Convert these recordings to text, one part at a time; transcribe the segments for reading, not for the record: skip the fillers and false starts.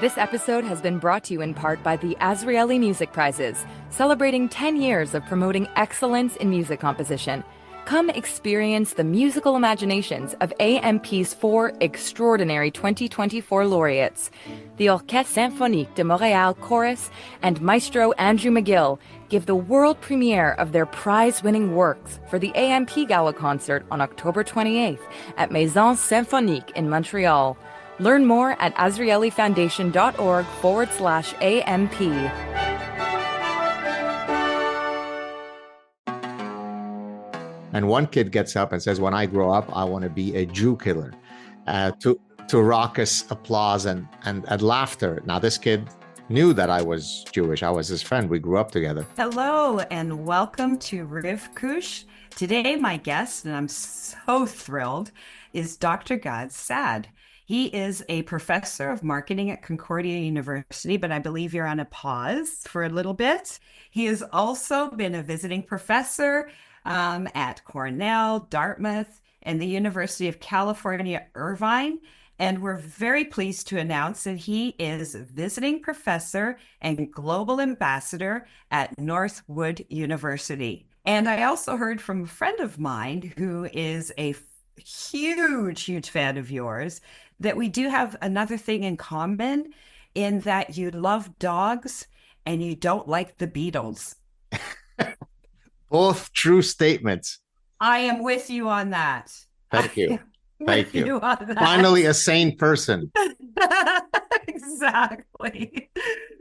This episode has been brought to you in part by the Azrieli Music Prizes, celebrating 10 years of promoting excellence in music composition. Come experience the musical imaginations of AMP's 4 extraordinary 2024 laureates. The Orchestre Symphonique de Montréal Chorus and Maestro Andrew McGill give the world premiere of their prize-winning works for the AMP Gala concert on October 28th at Maison Symphonique in Montreal. Learn more at azrielifoundation.org/AMP. And one kid gets up and says, when I grow up, I want to be a Jew killer, to raucous applause and laughter. Now, this kid knew that I was Jewish. I was his friend. We grew up together. Hello, and welcome to Rivka. Today, my guest, and I'm so thrilled, is Dr. Gad Saad. He is a professor of marketing at Concordia University, but I believe you're on a pause for a little bit. He has also been a visiting professor at Cornell, Dartmouth, and the University of California, Irvine. And we're very pleased to announce that he is visiting professor and global ambassador at Northwood University. And I also heard from a friend of mine who is a huge fan of yours, that we do have another thing in common in that you love dogs and you don't like the Beatles. Both true statements. I am with you on that. Thank you. Thank you. Finally, a sane person. Exactly.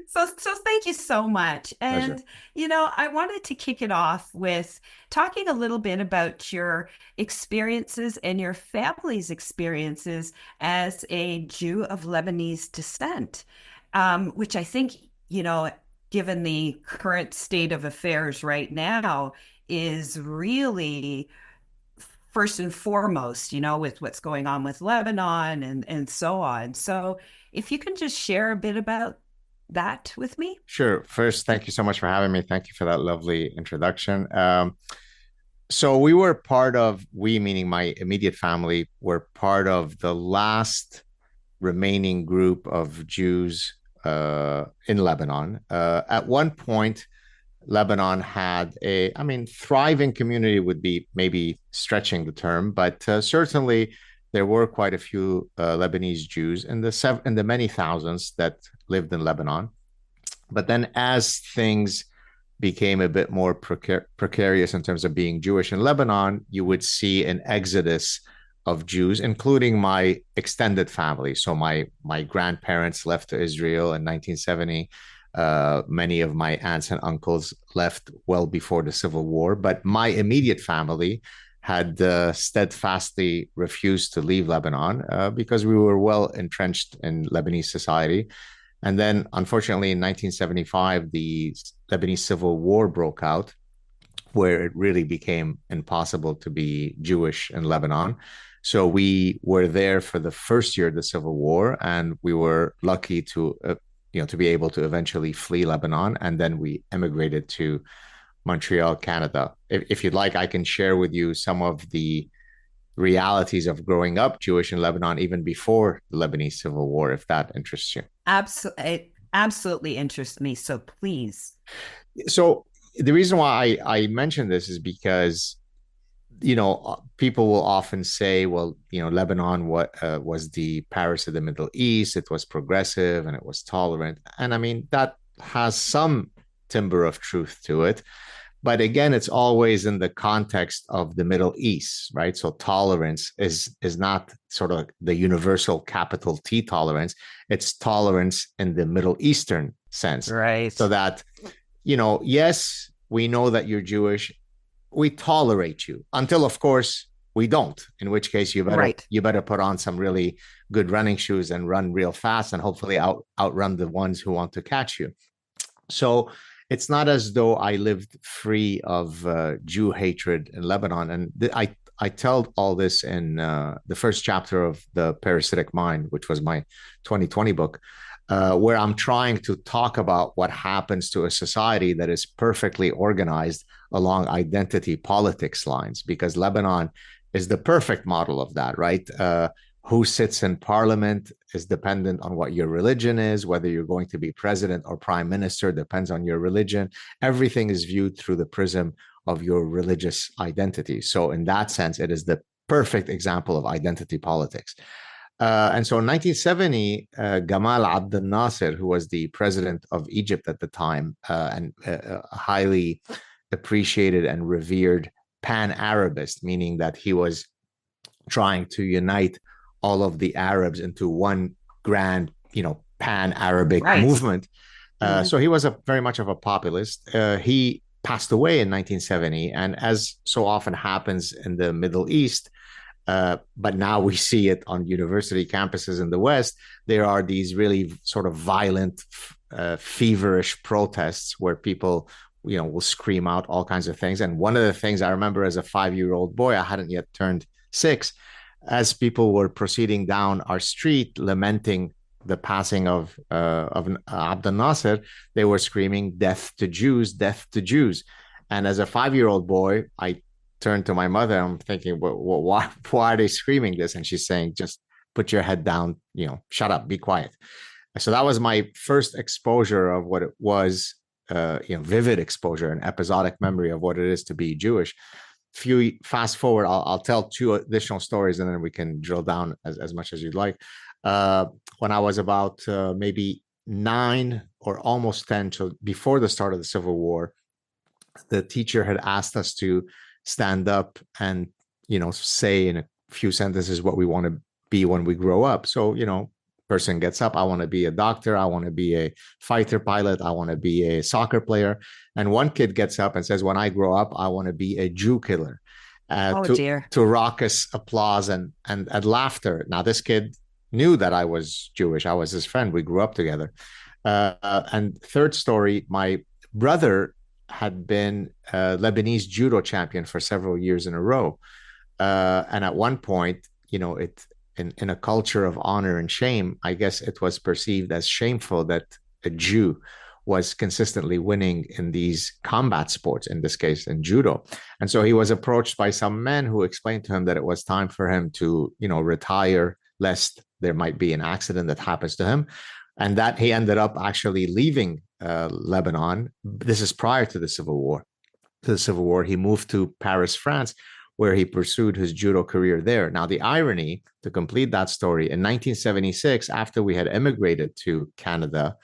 So thank you so much. And, Pleasure. I wanted to kick it off with talking a little bit about your experiences and your family's experiences as a Jew of Lebanese descent, which I think, given the current state of affairs right now, is really first and foremost, with what's going on with Lebanon and so on. So if you can just share a bit about that with me. Sure. First, thank you so much for having me. Thank you for that lovely introduction. So we meaning my immediate family, were part of the last remaining group of Jews in Lebanon. At one point, Lebanon had thriving community would be maybe stretching the term, but certainly there were quite a few Lebanese Jews in the many thousands that lived in Lebanon. But then as things became a bit more precarious in terms of being Jewish in Lebanon, you would see an exodus of Jews, including my extended family. So my grandparents left to Israel in 1970. Many of my aunts and uncles left well before the Civil War, but my immediate family had steadfastly refused to leave Lebanon because we were well entrenched in Lebanese society. And then, unfortunately, in 1975, the Lebanese Civil War broke out, where it really became impossible to be Jewish in Lebanon. So we were there for the first year of the Civil War, and we were lucky to be able to eventually flee Lebanon. And then we emigrated to Montreal, Canada. If you'd like, I can share with you some of the realities of growing up Jewish in Lebanon, even before the Lebanese Civil War, if that interests you. Absolutely. Absolutely interests me. So please. So the reason why I mention this is because, people will often say, well, Lebanon was the Paris of the Middle East. It was progressive and it was tolerant. And that has some timber of truth to it. But again, it's always in the context of the Middle East, right? So tolerance is not sort of the universal capital T tolerance. It's tolerance in the Middle Eastern sense. Right. So that, yes, we know that you're Jewish. We tolerate you until, of course, we don't, in which case you better put on some really good running shoes and run real fast and hopefully outrun the ones who want to catch you. So it's not as though I lived free of Jew hatred in Lebanon. And I tell all this in the first chapter of The Parasitic Mind, which was my 2020 book, where I'm trying to talk about what happens to a society that is perfectly organized along identity politics lines, because Lebanon is the perfect model of that, right? Who sits in parliament is dependent on what your religion is. Whether you're going to be president or prime minister depends on your religion. Everything is viewed through the prism of your religious identity. So in that sense, it is the perfect example of identity politics. And so in 1970, Gamal Abdel Nasser, who was the president of Egypt at the time, and highly appreciated and revered pan-Arabist, meaning that he was trying to unite all of the Arabs into one grand, pan-Arabic movement. So he was very much of a populist. He passed away in 1970, and as so often happens in the Middle East, but now we see it on university campuses in the West, there are these really sort of violent, feverish protests where people, will scream out all kinds of things. And one of the things I remember as a 5-year-old boy, I hadn't yet turned 6, as people were proceeding down our street lamenting the passing of Abdel Nasser, they were screaming, "Death to Jews, death to Jews." And as a 5-year-old boy, I turned to my mother. I'm thinking, why are they screaming this? And she's saying, "Just put your head down, shut up, be quiet." So that was my first exposure of what it was, vivid exposure and episodic memory of what it is to be Jewish. Fast forward, I'll tell 2 additional stories and then we can drill down as much as you'd like. When I was about maybe 9 or almost 10, so before the start of the Civil War, the teacher had asked us to stand up and, say in a few sentences what we want to be when we grow up. So, person gets up, I want to be a doctor, I want to be a fighter pilot, I want to be a soccer player. And one kid gets up and says, when I grow up, I want to be a Jew killer. To raucous applause and laughter. Now, this kid knew that I was Jewish. I was his friend. We grew up together. And third story, my brother had been a Lebanese judo champion for several years in a row. And at one point, in a culture of honor and shame, I guess it was perceived as shameful that a Jew was consistently winning in these combat sports, in this case in judo. And so he was approached by some men who explained to him that it was time for him to, retire, lest there might be an accident that happens to him. And that he ended up actually leaving Lebanon. This is prior to the Civil War. He moved to Paris, France, where he pursued his judo career there. Now, the irony, to complete that story, in 1976, after we had immigrated to Canada,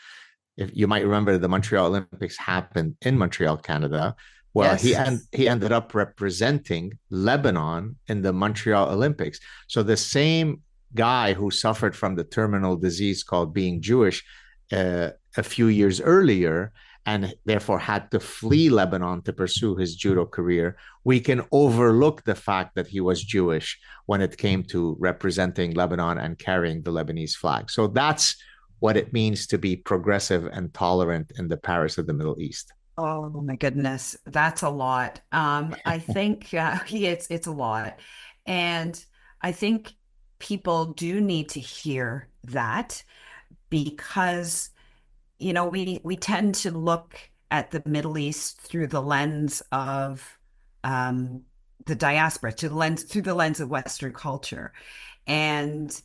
if you might remember, the Montreal Olympics happened in Montreal, Canada. Well, yes. he ended up representing Lebanon in the Montreal Olympics. So the same guy who suffered from the terminal disease called being Jewish a few years earlier, and therefore had to flee Lebanon to pursue his judo career, we can overlook the fact that he was Jewish when it came to representing Lebanon and carrying the Lebanese flag. So that's what it means to be progressive and tolerant in the Paris of the Middle East. Oh my goodness, that's a lot. I think it's a lot. And I think people do need to hear that, because we tend to look at the Middle East through the lens of the diaspora, through the lens of Western culture. And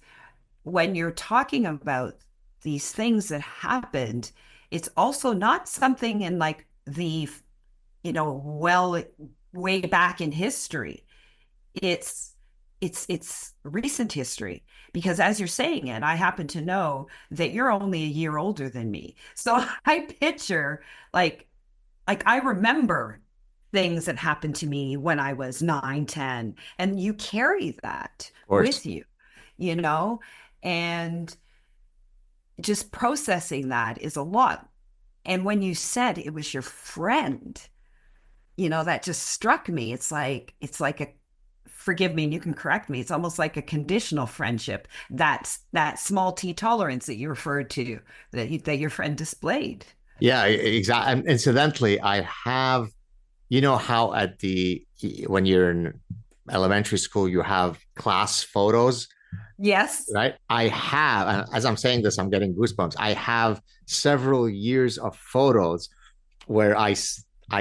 when you're talking about these things that happened, it's also not something in like the, way back in history. It's recent history, because as you're saying it, I happen to know that you're only a year older than me. So I picture like I remember things that happened to me when I was 9, 10, and you carry that with you, and just processing that is a lot. And when you said it was your friend, that just struck me. It's like forgive me and you can correct me, it's almost like a conditional friendship. That's that small t tolerance that you referred to, that your friend displayed. Yeah, exactly. And incidentally, I have, how when you're in elementary school, you have class photos. Yes. Right. I have, as I'm saying this, I'm getting goosebumps. I have several years of photos where I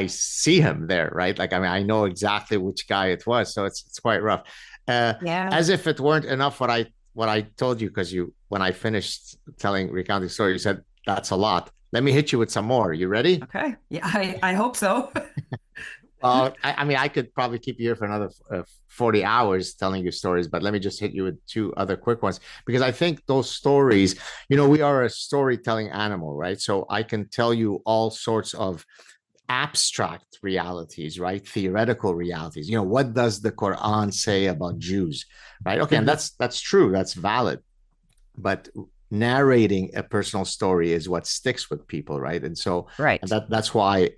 see him there, right? Like, I know exactly which guy it was. So it's quite rough. As if it weren't enough, what I what I told you, because when I finished recounting the story, you said that's a lot. Let me hit you with some more. You ready? Okay. Yeah, I hope so. Well, I mean, I could probably keep you here for another 40 hours telling you stories, but let me just hit you with two other quick ones, because I think those stories, we are a storytelling animal, right? So I can tell you all sorts of abstract realities, right? Theoretical realities. What does the Quran say about Jews, right? Okay, and Mhm. that's true, that's valid. But narrating a personal story is what sticks with people, right? And so, and Right. that's why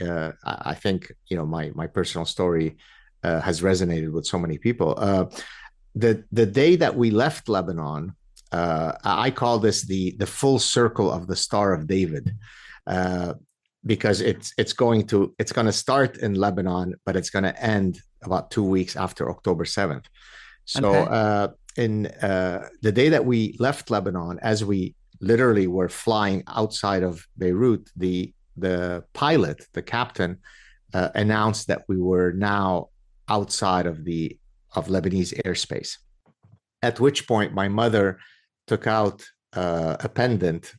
I think my personal story has resonated with so many people. The day that we left Lebanon, I call this the full circle of the Star of David. Because it's going to start in Lebanon, but it's going to end about 2 weeks after October 7th. So Okay. in the day that we left Lebanon, as we literally were flying outside of Beirut, the pilot, the captain, announced that we were now outside of Lebanese airspace. At which point, my mother took out a pendant,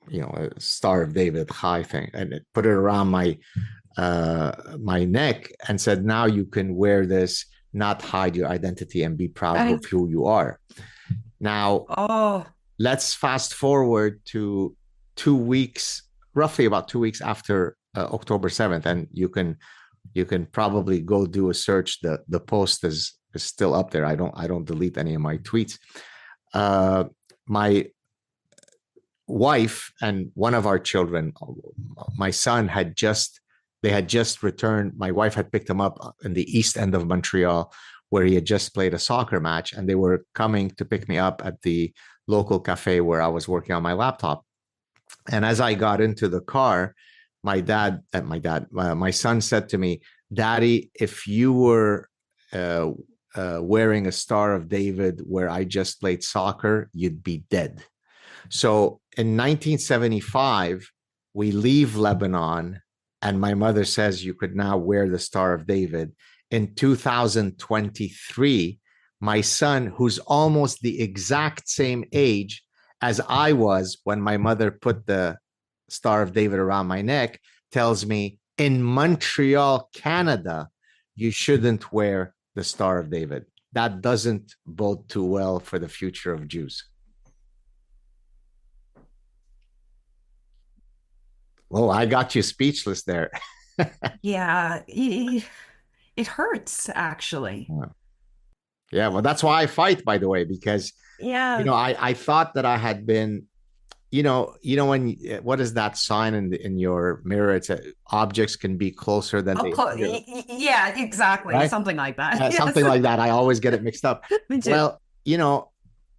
a Star of David high thing, and it put it around my neck and said, "Now you can wear this, not hide your identity, and be proud I, of who you are." Now, oh, let's fast forward to 2 weeks, roughly about 2 weeks after October 7th, and you can probably go do a search. The post is still up there. I don't delete any of my tweets. My wife and one of our children, my son, they had just returned. My wife had picked him up in the east end of Montreal, where he had just played a soccer match, and they were coming to pick me up at the local cafe where I was working on my laptop. And as I got into the car, my son said to me, "Daddy, if you were wearing a Star of David where I just played soccer, you'd be dead." So in 1975, we leave Lebanon, and my mother says you could now wear the Star of David. In 2023, my son, who's almost the exact same age as I was when my mother put the Star of David around my neck, tells me in Montreal, Canada, you shouldn't wear the Star of David. That doesn't bode too well for the future of Jews. Oh, I got you speechless there. yeah. It hurts, actually. Yeah, well, that's why I fight, by the way, because Yeah. I thought that I had been, when what is that sign in your mirror? It's objects can be closer than they appear, Yeah, exactly. right? Something like that. Yes. Something like that. I always get it mixed up. Me too. Well,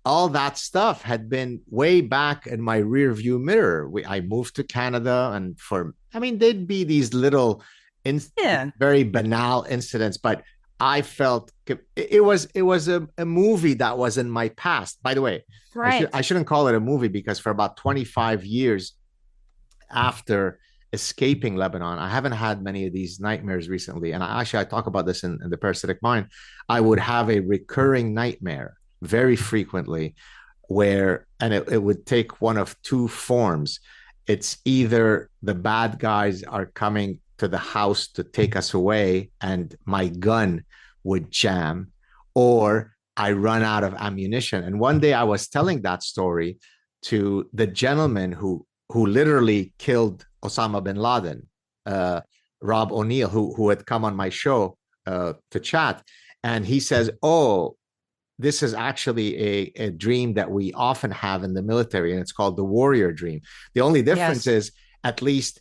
all that stuff had been way back in my rear view mirror. I moved to Canada, and there'd be these little, Yeah. very banal incidents, but I felt it was a movie that was in my past. By the way, I Right. shouldn't call it a movie, because for about 25 years after escaping Lebanon, I haven't had many of these nightmares recently. And I talk about this in the Parasitic Mind. I would have a recurring nightmare very frequently, and it would take one of two forms. It's either the bad guys are coming to the house to take us away, and my gun would jam, or I run out of ammunition. And one day I was telling that story to the gentleman who literally killed Osama bin Laden, Rob O'Neill, who had come on my show to chat. And he says, "Oh, this is actually a dream that we often have in the military, and it's called the warrior dream. The only difference Yes. is, at least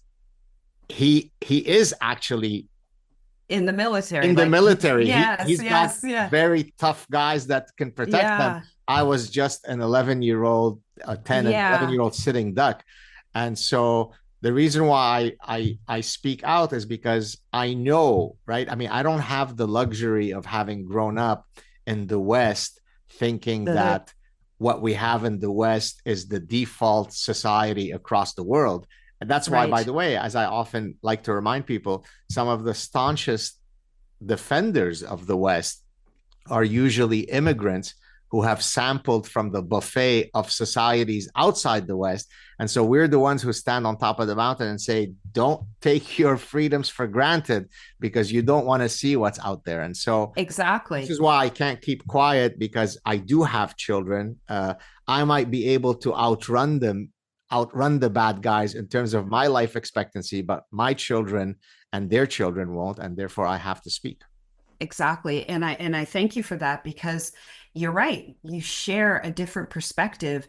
he is actually In the military. in the Like, military. yes, He's got yes, yeah. very tough guys that can protect them. Yeah. I was just an 11-year-old, a 10 and 11 Yeah. year old sitting duck. And so the reason why I speak out is because I know, right? I mean, I don't have the luxury of having grown up in the West thinking The that what we have in the West is the default society across the world. And that's why, by right. the way, as I often like to remind people, some of the staunchest defenders of the West are usually immigrants who have sampled from the buffet of societies outside the West. And so we're the ones who stand on top of the mountain and say, don't take your freedoms for granted because you don't want to see what's out there. And so Exactly. this is why I can't keep quiet, because I do have children. I might be able to outrun the bad guys in terms of my life expectancy, but my children and their children won't, and therefore I have to speak. Exactly. And I thank you for that, because you're right. You share a different perspective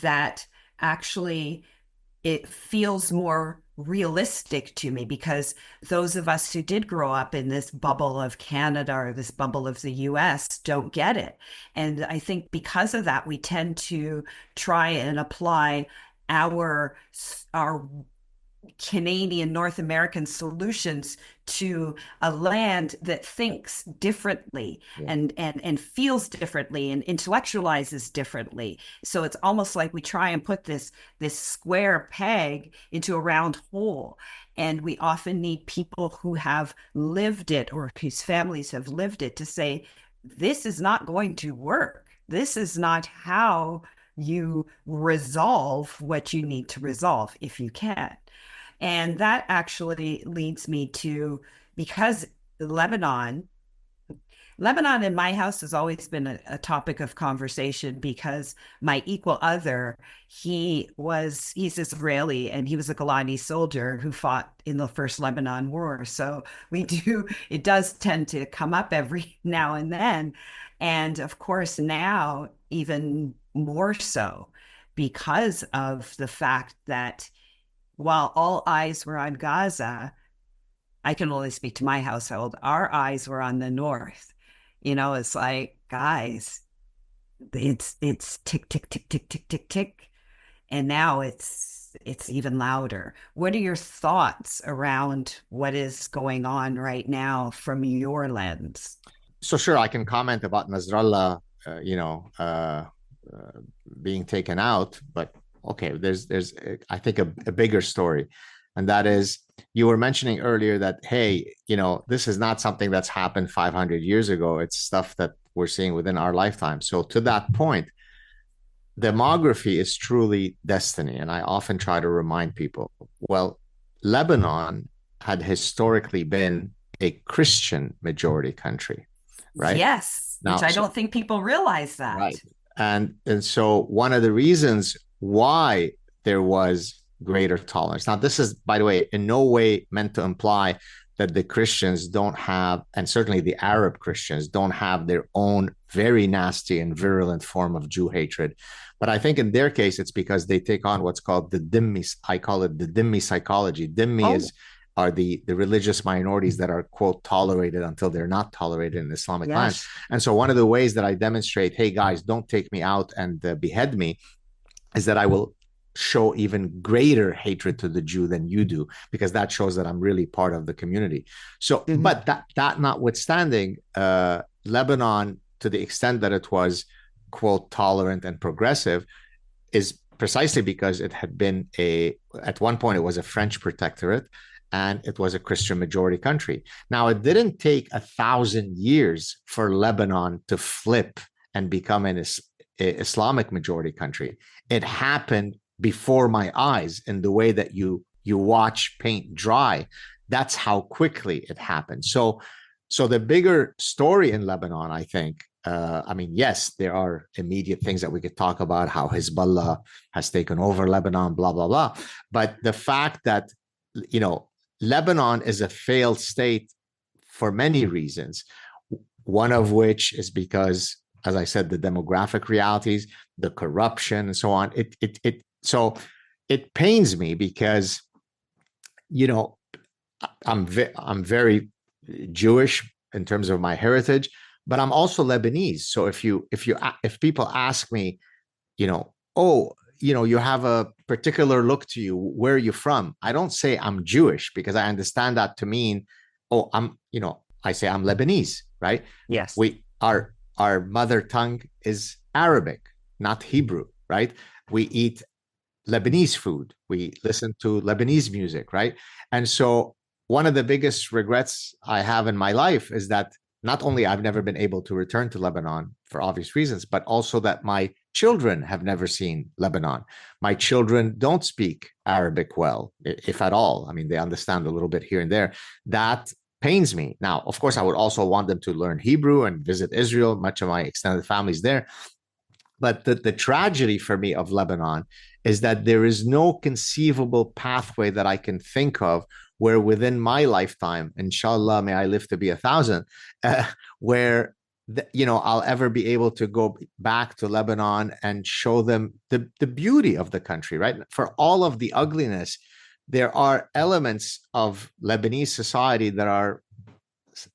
that actually it feels more realistic to me, because those of us who did grow up in this bubble of Canada or this bubble of the US don't get it. And I think because of that, we tend to try and apply our Canadian, North American solutions to a land that thinks differently, and feels differently and intellectualizes differently. So it's almost like we try and put this square peg into a round hole. And we often need people who have lived it, or whose families have lived it, to say, this is not going to work. This is not how you resolve what you need to resolve, if you can. And that actually leads me to, because Lebanon in my house has always been a topic of conversation, because my equal other, he's Israeli, and he was a Golani soldier who fought in the first Lebanon war. So it does tend to come up every now and then. And of course, now even more so, because of the fact that while all eyes were on Gaza, I can only speak to my household, our eyes were on the north. It's like, guys, it's tick, tick, tick, tick, tick, tick, tick. And now it's even louder. What are your thoughts around what is going on right now from your lens? So sure, I can comment about Nasrallah, being taken out, but okay, there's I think a bigger story, and that is, you were mentioning earlier that, hey, this is not something that's happened 500 years ago. It's stuff that we're seeing within our lifetime. So to that point, demography is truly destiny, and I often try to remind people, well, Lebanon had historically been a Christian majority country, right? Yes, which I don't think people realize that. Right. And so one of the reasons why there was greater tolerance. Now, this is, by the way, in no way meant to imply that the Christians don't have, and certainly the Arab Christians don't have, their own very nasty and virulent form of Jew hatred. But I think in their case, it's because they take on what's called the dhimmi. I call it the dhimmi psychology. Dhimmi are the religious minorities that are, quote, tolerated until they're not tolerated in Islamic lands. And so one of the ways that I demonstrate, hey, guys, don't take me out and behead me, is that I will show even greater hatred to the Jew than you do, because that shows that I'm really part of the community. So, but that notwithstanding, Lebanon, to the extent that it was, quote, tolerant and progressive, is precisely because it had been at one point, it was a French protectorate, and it was a Christian majority country. Now, it didn't take 1,000 years for Lebanon to flip and become an Islamic majority country. It happened before my eyes, in the way that you watch paint dry. That's how quickly it happened. So the bigger story in Lebanon, I think, yes, there are immediate things that we could talk about, how Hezbollah has taken over Lebanon, blah, blah, blah. But the fact that, Lebanon is a failed state for many reasons, one of which is because, as I said, the demographic realities, the corruption, and so on. So it pains me because, I'm very Jewish in terms of my heritage, but I'm also Lebanese. So if people ask me, you have a particular look to you, where are you from? I don't say I'm Jewish, because I understand that to mean, I say I'm Lebanese, right? Yes. Our mother tongue is Arabic, not Hebrew, right? We eat Lebanese food. We listen to Lebanese music, right? And so one of the biggest regrets I have in my life is that not only I've never been able to return to Lebanon for obvious reasons, but also that my children have never seen Lebanon. My children don't speak Arabic well, if at all. I mean, they understand a little bit here and there. That pains me. Now, of course, I would also want them to learn Hebrew and visit Israel. Much of my extended family is there. But the tragedy for me of Lebanon is that there is no conceivable pathway that I can think of where within my lifetime, inshallah, may I live to be 1,000, where I'll ever be able to go back to Lebanon and show them the beauty of the country, right? For all of the ugliness, there are elements of Lebanese society that are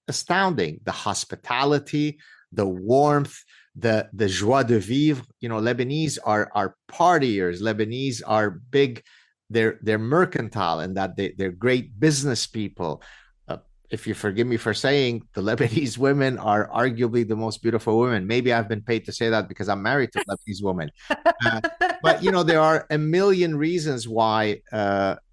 astounding. The hospitality, the warmth, the joie de vivre. Lebanese are partiers. Lebanese are big. They're mercantile and that they're great business people. If you forgive me for saying, the Lebanese women are arguably the most beautiful women. Maybe I've been paid to say that because I'm married to a Lebanese woman. But there are a million reasons why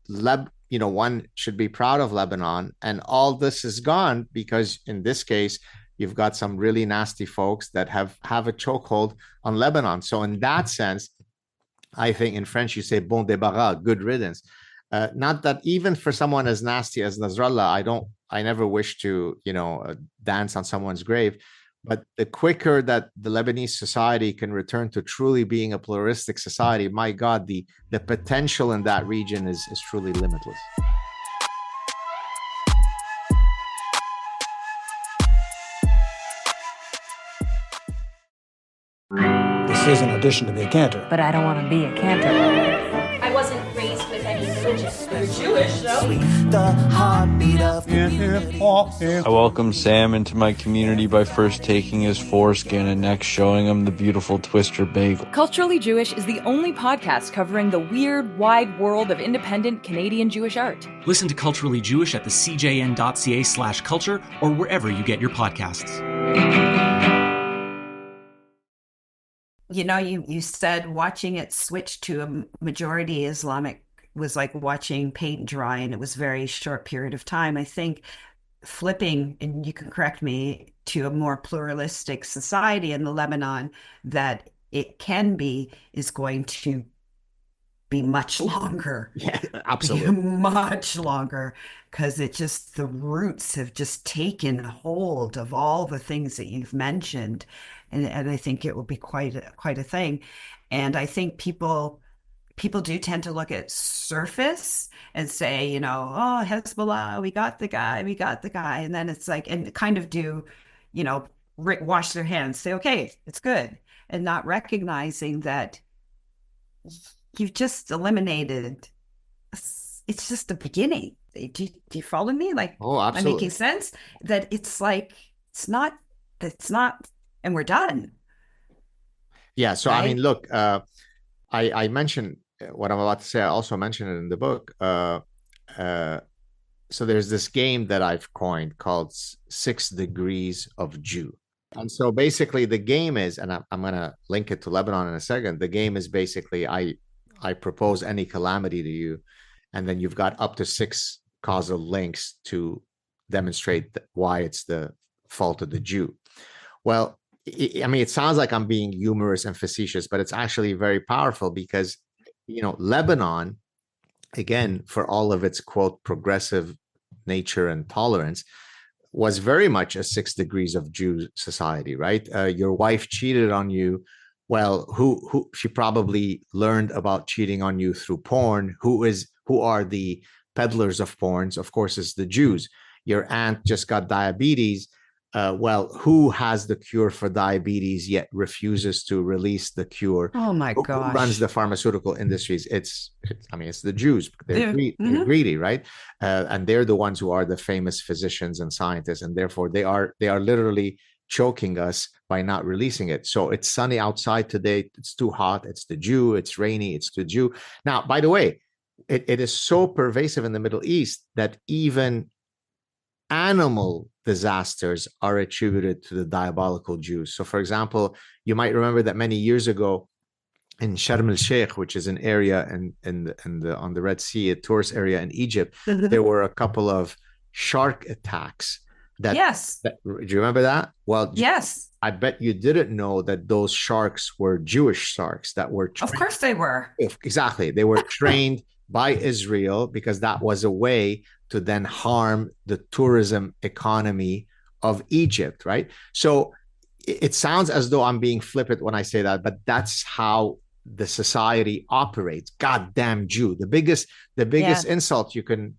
one should be proud of Lebanon, and all this is gone because in this case you've got some really nasty folks that have a chokehold on Lebanon. So in that sense, I think in French you say bon débarras, good riddance. Not that even for someone as nasty as Nasrallah, I never wish to dance on someone's grave. But the quicker that the Lebanese society can return to truly being a pluralistic society, my God, the potential in that region is truly limitless. This is an audition to be a cantor. But I don't want to be a cantor. I wasn't raised with any religion. You're Jewish, though. The heartbeat of community. I welcomed Sam into my community by first taking his foreskin and next showing him the beautiful Twister bagel. Culturally Jewish is the only podcast covering the weird, wide world of independent Canadian Jewish art. Listen to Culturally Jewish at the cjn.ca/culture or wherever you get your podcasts. You said watching it switch to a majority Islamic was like watching paint dry, and it was a very short period of time. I think flipping, and you can correct me, to a more pluralistic society in the Lebanon that it can be is going to be much longer. Yeah, absolutely. Much longer, because the roots have just taken hold of all the things that you've mentioned. And I think it will be quite a thing. And I think people do tend to look at surface and say, oh, Hezbollah, we got the guy. And then it's like, and kind of do, wash their hands, say, okay, it's good. And not recognizing that you've just eliminated, it's just the beginning. Do you follow me? Like, oh, absolutely. I'm making sense that it's like, it's not, and we're done. Yeah. So, right? I mean, look, I mentioned what I'm about to say. I also mentioned it in the book. So there's this game that I've coined called 6 Degrees of Jew. And so basically the game is, and I'm going to link it to Lebanon in a second. The game is basically, I propose any calamity to you, and then you've got up to 6 causal links to demonstrate why it's the fault of the Jew. Well, I mean, it sounds like I'm being humorous and facetious, but it's actually very powerful because, Lebanon, again, for all of its, quote, progressive nature and tolerance, was very much a 6 degrees of Jew society, right? Your wife cheated on you. Well, who she probably learned about cheating on you through porn. Who are the peddlers of porns? Of course, it's the Jews. Your aunt just got diabetes. Well, who has the cure for diabetes yet refuses to release the cure? Oh my gosh! Who runs the pharmaceutical industries? It's the Jews. They're greedy, right? And they're the ones who are the famous physicians and scientists, and therefore they are literally choking us by not releasing it. So it's sunny outside today. It's too hot. It's the Jew. It's rainy. It's the Jew. Now, by the way, it is so pervasive in the Middle East that even animal disasters are attributed to the diabolical Jews. So, for example, you might remember that many years ago in Sharm el-Sheikh, which is an area on the Red Sea, a tourist area in Egypt, there were a couple of shark attacks Yes. Do you remember that? Well, Yes. I bet you didn't know that those sharks were Jewish sharks that were Of trained. course they were. Exactly. They were trained by Israel because that was a way to then harm the tourism economy of Egypt, right? So it sounds as though I'm being flippant when I say that, but that's how the society operates. Goddamn Jew. The biggest insult you can,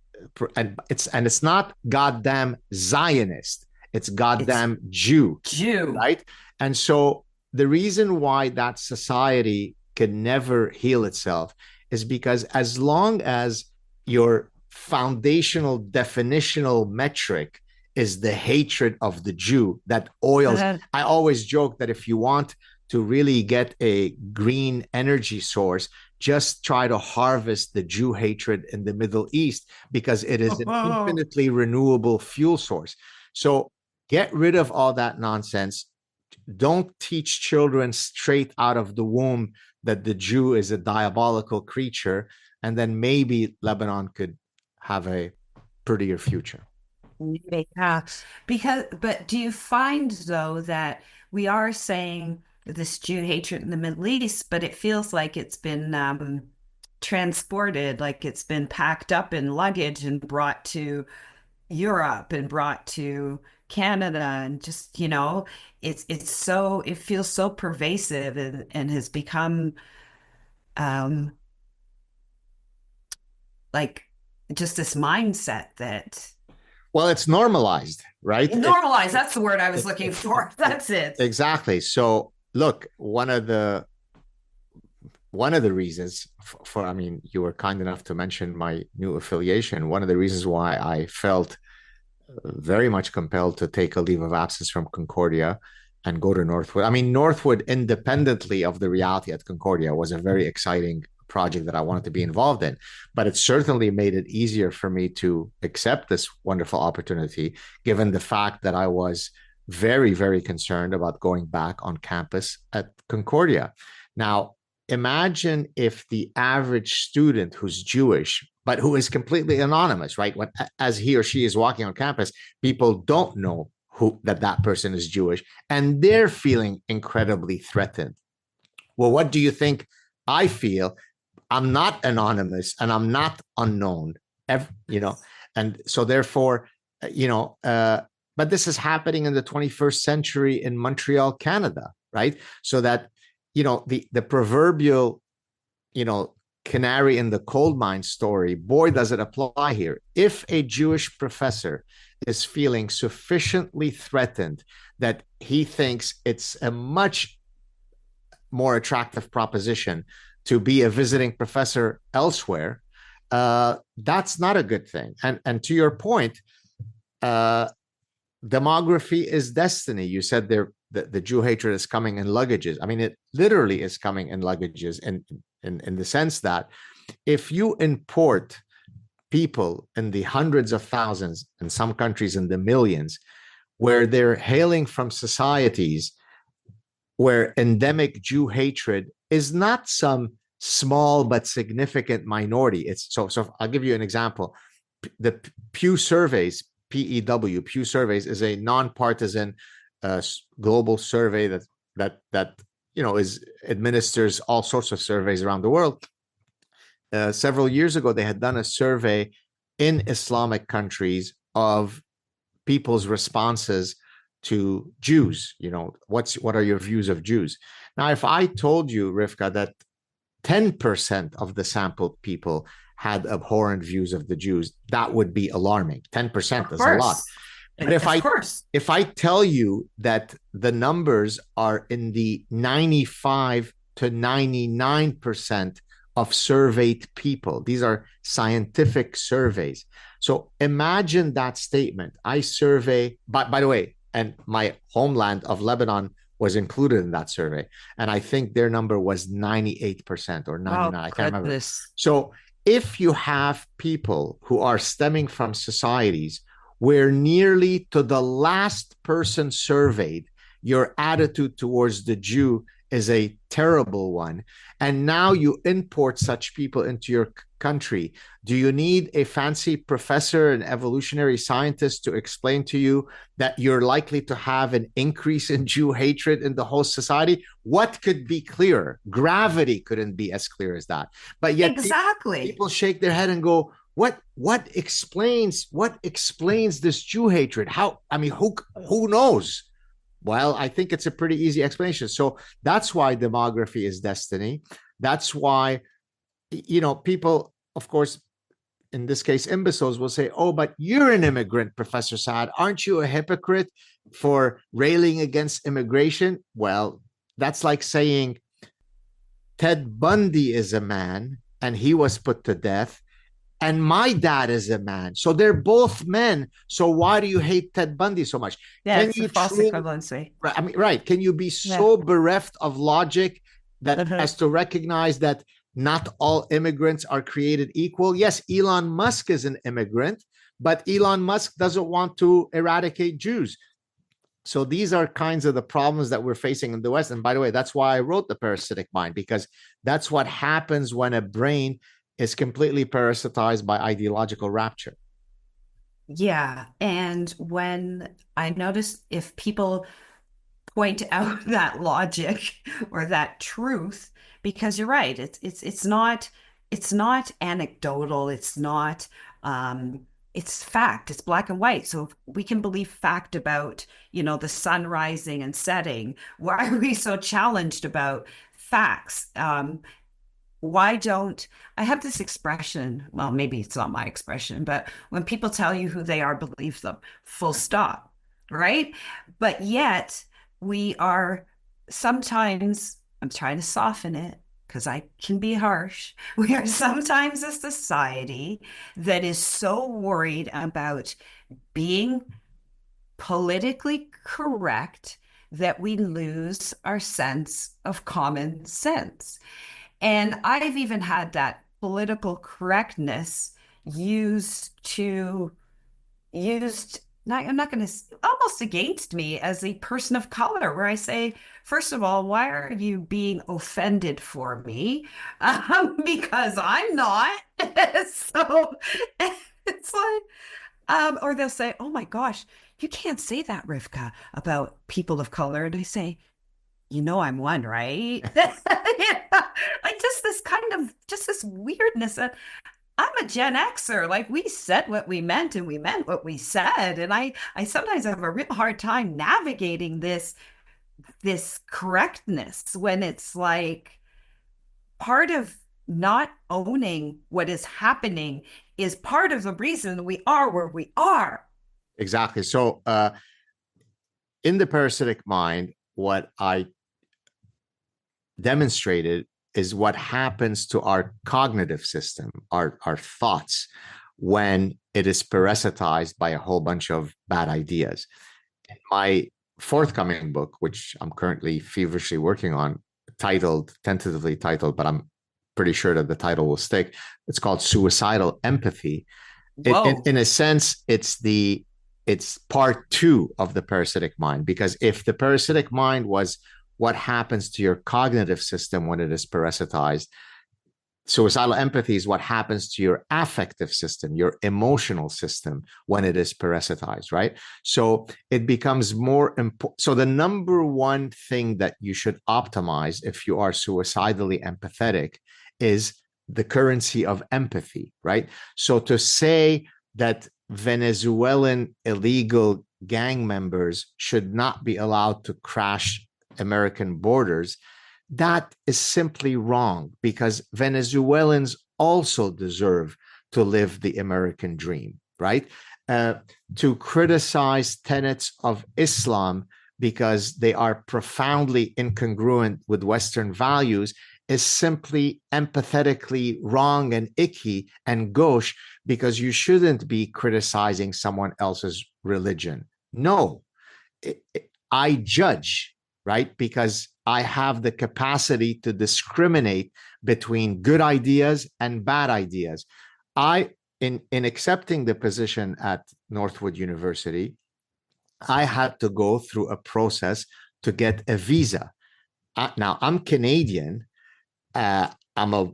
and it's not goddamn Zionist. It's goddamn Jew. Right? And so the reason why that society can never heal itself is because as long as your foundational definitional metric is the hatred of the Jew that oils. I always joke that if you want to really get a green energy source, just try to harvest the Jew hatred in the Middle East because it is an infinitely renewable fuel source. So get rid of all that nonsense. Don't teach children straight out of the womb that the Jew is a diabolical creature, and then maybe Lebanon could have a prettier future. Yeah, but do you find though that we are saying this Jew hatred in the Middle East, but it feels like it's been transported, like it's been packed up in luggage and brought to Europe and brought to Canada, and just, it feels so pervasive and has become like just this mindset that. Well, it's normalized, right? Normalized. That's the word I was looking for. That's it. Exactly. So look, one of the reasons for, I mean, you were kind enough to mention my new affiliation. One of the reasons why I felt very much compelled to take a leave of absence from Concordia and go to Northwood. I mean, Northwood, independently of the reality at Concordia, was a very exciting project that I wanted to be involved in, but it certainly made it easier for me to accept this wonderful opportunity, given the fact that I was very, very concerned about going back on campus at Concordia. Now, imagine if the average student who's Jewish, but who is completely anonymous, right? As he or she is walking on campus, people don't know that person is Jewish, and they're feeling incredibly threatened. Well, what do you think I feel? I'm not anonymous and I'm not unknown, and so therefore, but this is happening in the 21st century in Montreal, Canada, right? So that, the proverbial, canary in the coal mine story, boy, does it apply here. If a Jewish professor is feeling sufficiently threatened that he thinks it's a much more attractive proposition to be a visiting professor elsewhere, that's not a good thing. And to your point, demography is destiny. You said the Jew hatred is coming in luggages. I mean, it literally is coming in luggages in the sense that if you import people in the hundreds of thousands, in some countries in the millions, where they're hailing from societies where endemic Jew hatred is not some small but significant minority. It's so I'll give you an example. The Pew Surveys, PEW, Pew Surveys, is a nonpartisan global survey that administers all sorts of surveys around the world. Several years ago, they had done a survey in Islamic countries of people's responses to Jews. What are your views of Jews? Now, if I told you, Rivka, that 10% of the sampled people had abhorrent views of the Jews, that would be alarming. 10% is a lot. But if I tell you that the numbers are in the 95 to 99% of surveyed people, these are scientific surveys. So imagine that statement. I survey, by the way, and my homeland of Lebanon was included in that survey. And I think their number was 98% or 99%. I can't remember. So if you have people who are stemming from societies where nearly to the last person surveyed, your attitude towards the Jew is a terrible one. And now you import such people into your country. Do you need a fancy professor, an evolutionary scientist to explain to you that you're likely to have an increase in Jew hatred in the host society? What could be clearer? Gravity couldn't be as clear as that. But yet exactly, people shake their head and go, what explains this Jew hatred? How, I mean, who knows? Well, I think it's a pretty easy explanation. So that's why demography is destiny. That's why, people, of course, in this case, imbeciles will say, oh, but you're an immigrant, Professor Saad. Aren't you a hypocrite for railing against immigration? Well, that's like saying Ted Bundy is a man and he was put to death, and my dad is a man. So they're both men. So why do you hate Ted Bundy so much? Yeah, it's a false equivalency. Right, I mean, right. Can you be so bereft of logic that as to recognize that not all immigrants are created equal? Yes, Elon Musk is an immigrant, but Elon Musk doesn't want to eradicate Jews. So these are kinds of the problems that we're facing in the West. And by the way, that's why I wrote The Parasitic Mind, because that's what happens when a brain is completely parasitized by ideological rapture. Yeah. And when I notice if people point out that logic or that truth, because you're right, it's not anecdotal, it's not it's fact, it's black and white. So if we can believe fact about, the sun rising and setting, why are we so challenged about facts? Why don't I have this expression? Well, maybe it's not my expression, but when people tell you who they are, believe them, full stop, right? But yet we are sometimes, I'm trying to soften it because I can be harsh. We are sometimes a society that is so worried about being politically correct that we lose our sense of common sense. And I've even had that political correctness used, I'm not going to, almost against me as a person of color, where I say, first of all, why are you being offended for me? Because I'm not. So it's like, or they'll say, oh my gosh, you can't say that, Rivka, about people of color. And I say, I'm one, right? Like just this weirdness. I'm a Gen Xer. Like, we said what we meant and we meant what we said. And I sometimes have a real hard time navigating this correctness when it's like part of not owning what is happening is part of the reason we are where we are. Exactly. So in The Parasitic Mind, what I demonstrated is what happens to our cognitive system, our thoughts, when it is parasitized by a whole bunch of bad ideas. In my forthcoming book, which I'm currently feverishly working on, tentatively titled, but I'm pretty sure that the title will stick. It's called Suicidal Empathy. In a sense, it's part 2 of The Parasitic Mind, because if The Parasitic Mind was what happens to your cognitive system when it is parasitized, suicidal empathy is what happens to your affective system, your emotional system, when it is parasitized, right? So it becomes more important. So the number one thing that you should optimize if you are suicidally empathetic is the currency of empathy, right? So to say that Venezuelan illegal gang members should not be allowed to crash American borders, that is simply wrong, because Venezuelans also deserve to live the American dream, right? To criticize tenets of Islam because they are profoundly incongruent with Western values is simply empathetically wrong and icky and gauche, because you shouldn't be criticizing someone else's religion. No, I judge, right? Because I have the capacity to discriminate between good ideas and bad ideas. In accepting the position at Northwood University, I had to go through a process to get a visa. now I'm Canadian. I'm a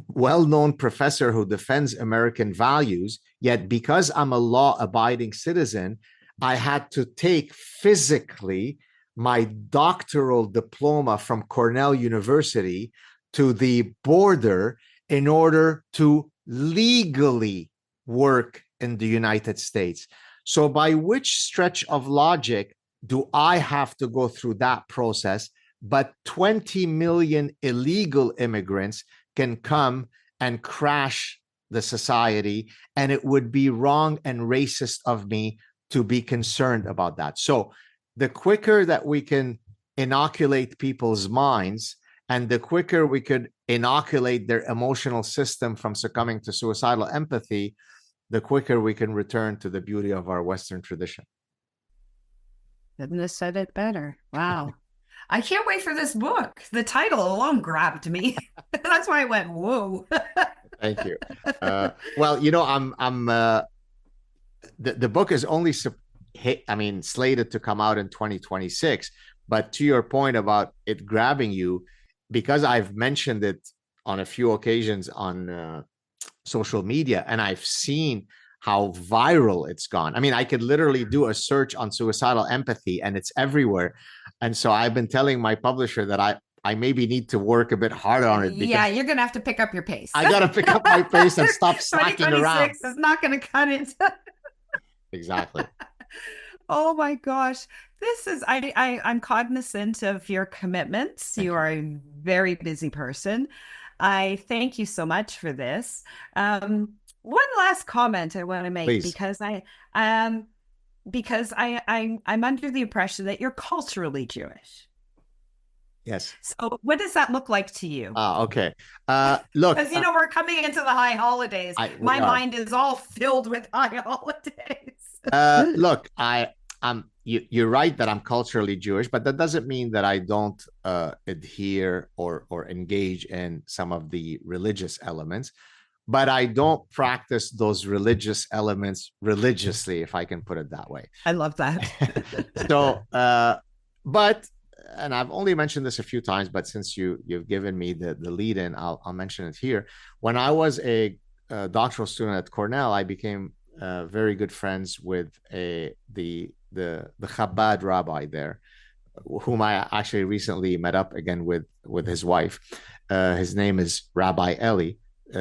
well-known professor who defends American values, yet because I'm a law-abiding citizen, I had to take physically my doctoral diploma from Cornell University to the border in order to legally work in the United States. So by which stretch of logic do I have to go through that process? But 20 million illegal immigrants can come and crash the society, and it would be wrong and racist of me to be concerned about that. So the quicker that we can inoculate people's minds, and the quicker we could inoculate their emotional system from succumbing to suicidal empathy, the quicker we can return to the beauty of our Western tradition. Couldn't have said it better. Wow. I can't wait for this book. The title alone grabbed me. That's why I went, whoa. Thank you. Well, the book is only, slated to come out in 2026. But to your point about it grabbing you, because I've mentioned it on a few occasions on social media, and I've seen how viral it's gone. I mean, I could literally do a search on suicidal empathy and it's everywhere. And so I've been telling my publisher that I maybe need to work a bit harder on it. Yeah, you're going to have to pick up your pace. I got to pick up my pace and stop slacking around. 2026 is not going to cut it. Exactly. Oh my gosh. This is, I'm cognizant of your commitments. You are a very busy person. I thank you so much for this. One last comment I want to make. Please. Because I'm under the impression that you're culturally Jewish. Yes. So what does that look like to you? Okay. Look, because we're coming into the high holidays. My mind is all filled with high holidays. Look, you're right that I'm culturally Jewish, but that doesn't mean that I don't adhere or engage in some of the religious elements. But I don't practice those religious elements religiously, if I can put it that way. I love that. So, and I've only mentioned this a few times, but since you've given me the lead in, I'll mention it here. When I was a doctoral student at Cornell, I became very good friends with the Chabad rabbi there, whom I actually recently met up again with his wife. His name is Rabbi Eli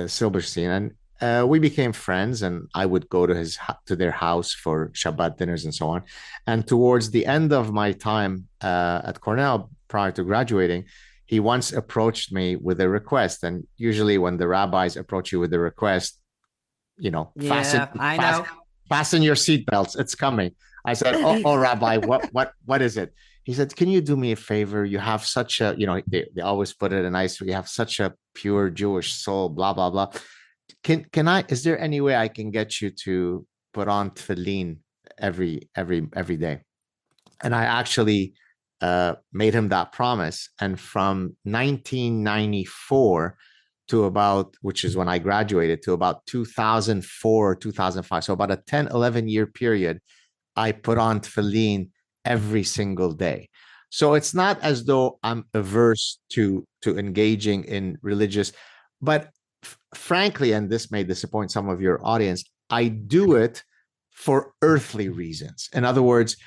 Silberstein, and we became friends, and I would go to their house for Shabbat dinners and so on. And towards the end of my time at Cornell, prior to graduating, he once approached me with a request. And usually when the rabbis approach you with a request, fasten your seatbelts, it's coming. I said, oh Rabbi, what is it? He said, can you do me a favor? You have such a, they always put it in nice way. You have such a pure Jewish soul, blah, blah, blah. Is there any way I can get you to put on tefillin every day? And I actually made him that promise. And from 1994 to which is when I graduated, to about 2004, 2005. So about a 10, 11 year period, I put on tefillin every single day. So it's not as though I'm averse to engaging in religious, but frankly, and this may disappoint some of your audience, I do it for earthly reasons. In other words,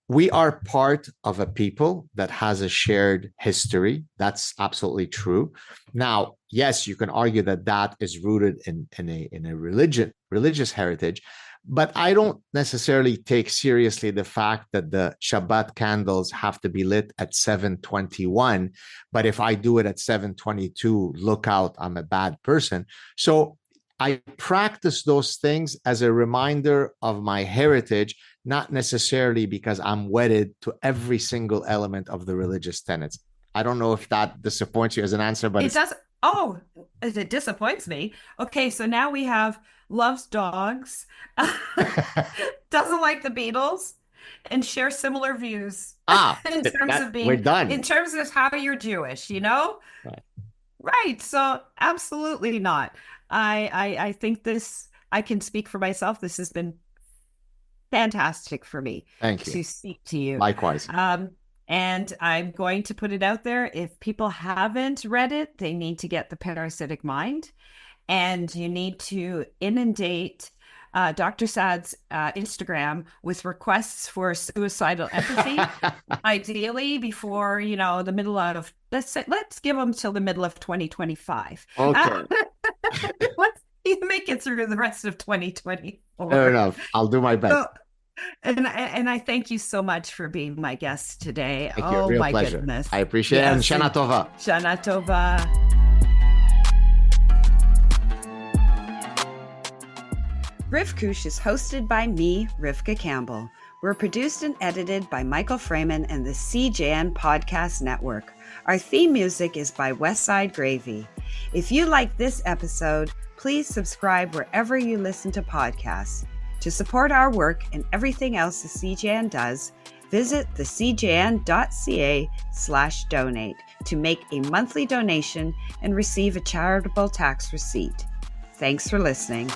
we are part of a people that has a shared history. That's absolutely true. Now, yes, you can argue that is rooted in a religious heritage, but I don't necessarily take seriously the fact that the Shabbat candles have to be lit at 7:21. But if I do it at 7:22, look out, I'm a bad person. So I practice those things as a reminder of my heritage, not necessarily because I'm wedded to every single element of the religious tenets. I don't know if that disappoints you as an answer, but it does. Oh, it disappoints me. Okay, so now we have loves dogs, doesn't like the Beatles, and share similar views in terms of being. We're done. In terms of how you're Jewish, Right. So absolutely not. I think this. I can speak for myself. This has been fantastic for me. Thank you. To speak to you. Likewise. And I'm going to put it out there. If people haven't read it, they need to get The Parasitic Mind. And you need to inundate Dr. Saad's Instagram with requests for suicidal empathy, ideally before, the middle of, let's give them till the middle of 2025. Okay. Let's make it through the rest of 2024. Fair enough. I'll do my best. So, and I thank you so much for being my guest today. Thank you. Real my pleasure. goodness. I appreciate it. And Shana Tova. Shana Tova. Rivkush is hosted by me, Rivka Campbell. We're produced and edited by Michael Fraiman and the CJN Podcast Network. Our theme music is by Westside Gravy. If you like this episode, please subscribe wherever you listen to podcasts. To support our work and everything else the CJN does, visit thecjn.ca/donate to make a monthly donation and receive a charitable tax receipt. Thanks for listening.